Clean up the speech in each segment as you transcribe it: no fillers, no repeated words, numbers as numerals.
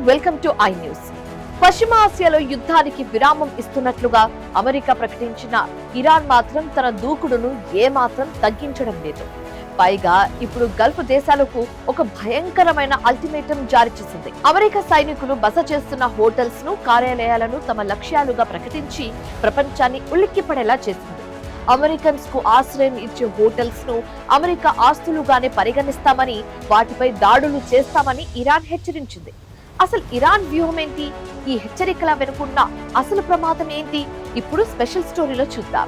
Welcome to I news. పశ్చిమ ఆసియాలో యుద్ధానికి విరామం ఇస్తున్నట్లుగా అమెరికా ప్రకటించిన ఇరాన్ మాత్రం తన దూకుడును ఏమాత్రం తగ్గించడం లేదు. పైగా ఇప్పుడు గల్ఫ్ దేశాలకు ఒక భయంకరమైన అల్టిమేటం జారీ చేసింది. అమెరికా సైనికులు బస చేస్తున్న హోటల్స్ ను, కార్యాలయాలను తమ లక్ష్యాలుగా ప్రకటించి ప్రపంచాన్ని ఉలిక్కిపడేలా చేసింది. అమెరికన్స్ కు ఆశ్రయం ఇచ్చే హోటల్స్ ను అమెరికా ఆస్తులుగానే పరిగణిస్తామని, వాటిపై దాడులు చేస్తామని ఇరాన్ హెచ్చరించింది. అసలు ఇరాన్ వ్యూహం ఏంటి? ఈ హెచ్చరికల వెనుకున్న అసలు ప్రమాదం ఏంటి? ఇప్పుడు స్పెషల్ స్టోరీలో చూద్దాం.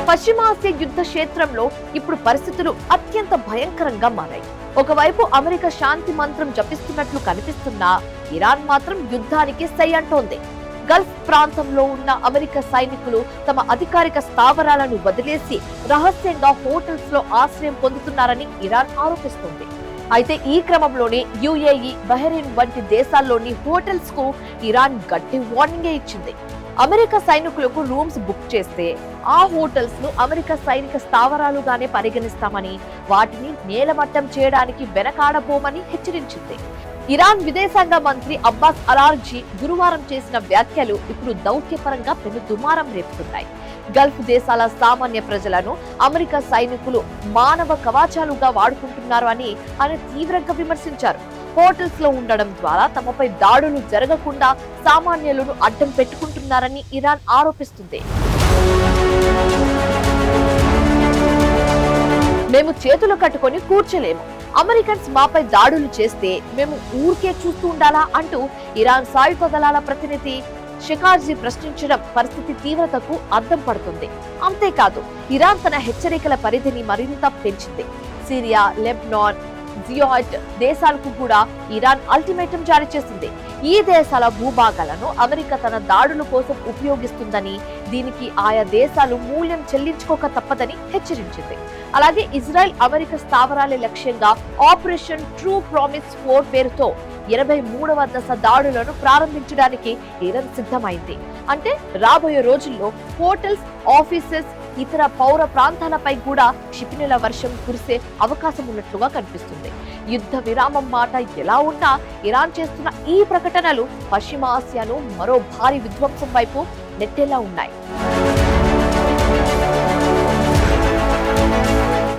పశ్చిమాసియా యుద్ధ క్షేత్రంలో ఇప్పుడు పరిస్థితులు అత్యంత భయంకరంగా మారాయి. ఒకవైపు అమెరికా శాంతి మంత్రం జపిస్తున్నట్లు కనిపిస్తున్నా, ఇరాన్ మాత్రం యుద్ధానికి సై అంటోంది. గల్ఫ్ ప్రాంతంలో ఉన్న అమెరికా సైనికులు తమ అధికారిక స్థావరాలను వదిలేసి రహస్యంగా హోటల్స్ లో ఆశ్రయం పొందుతున్నారని ఇరాన్ ఆరోపిస్తుంది. అయితే ఈ క్రమంలోనే యుఏఈ, బహ్రెయిన్ వంటి దేశాల్లోని హోటల్స్ కు ఇరాన్ గట్టి వార్నింగ్ ఇచ్చింది. అమెరికా సైనికులకు రూమ్స్ బుక్ చేస్తే ఆ హోటల్స్ ను అమెరికా సైనిక స్థావరాలుగానే పరిగణిస్తామని, వాటిని నేలమట్టం చేయడానికి వెనకాడబోమని హెచ్చరించింది. ఇరాన్ విదేశాంగ మంత్రి అబ్బాస్ అరాగ్జీ గురువారం చేసిన వ్యాఖ్యలు ఇప్పుడు దౌత్యపరంగా పెను దుమారం రేపుతున్నాయి. గల్ఫ్ దేశాల సామాన్య ప్రజలను అమెరికా సైనికులు మానవ కవచాలుగా వాడుకుంటున్నారు అని ఆయన తీవ్రంగా విమర్శించారు. హోటల్స్ లో ఉండడం ద్వారా తమపై దాడులు జరగకుండా సామాన్యులను అడ్డం పెట్టుకుంటున్నారని ఇరాన్ ఆరోపిస్తుంది. మేము చేతులు కట్టుకొని కూర్చోలేము, అమెరికన్స్ మాపై దాడులు చేస్తే మేము ఊరికే చూస్తూ ఉండాలా అంటూ ఇరాన్ సాయుధ దళాల ప్రతినిధి షికార్జీ ప్రశ్నించడం పరిస్థితి తీవ్రతకు అద్దం పడుతుంది. అంతేకాదు, ఇరాన్ తన హెచ్చరికల పరిధిని మరింత పెంచింది. సిరియా, లెబనాన్, జియాట్ దేశాలకు కూడా ఇరాన్ అల్టిమేటం జారీ చేసింది. ఈ దేశాల భూభాగాలను అమెరికా తన దాడుల కోసం ఉపయోగిస్తుందని, దీనికి ఆయా దేశాలు మూల్యం చెల్లించుకోక తప్పదని హెచ్చరించింది. అలాగే ఇజ్రాయెల్ అమెరికా స్థావరాల లక్ష్యంగా ఆపరేషన్ ట్రూ ప్రామిస్ 4 పేరుతో 83వ దశ దాడులను ప్రారంభించడానికి ఇరాన్ సిద్ధమైంది. అంటే రాబోయే రోజుల్లో హోటల్స్, ఆఫీసెస్, ఇతర పౌర ప్రాంతాలపై కూడా క్షిపణుల వర్షం కురిసే అవకాశం ఉన్నట్లుగా కనిపిస్తుంది. యుద్ధ విరామం మాట ఎలా ఉన్నా, ఇరాన్ చేస్తున్న ఈ ప్రకటనలు పశ్చిమ ఆసియాను మరో భారీ విధ్వంసం వైపు నెట్టేలా ఉన్నాయి.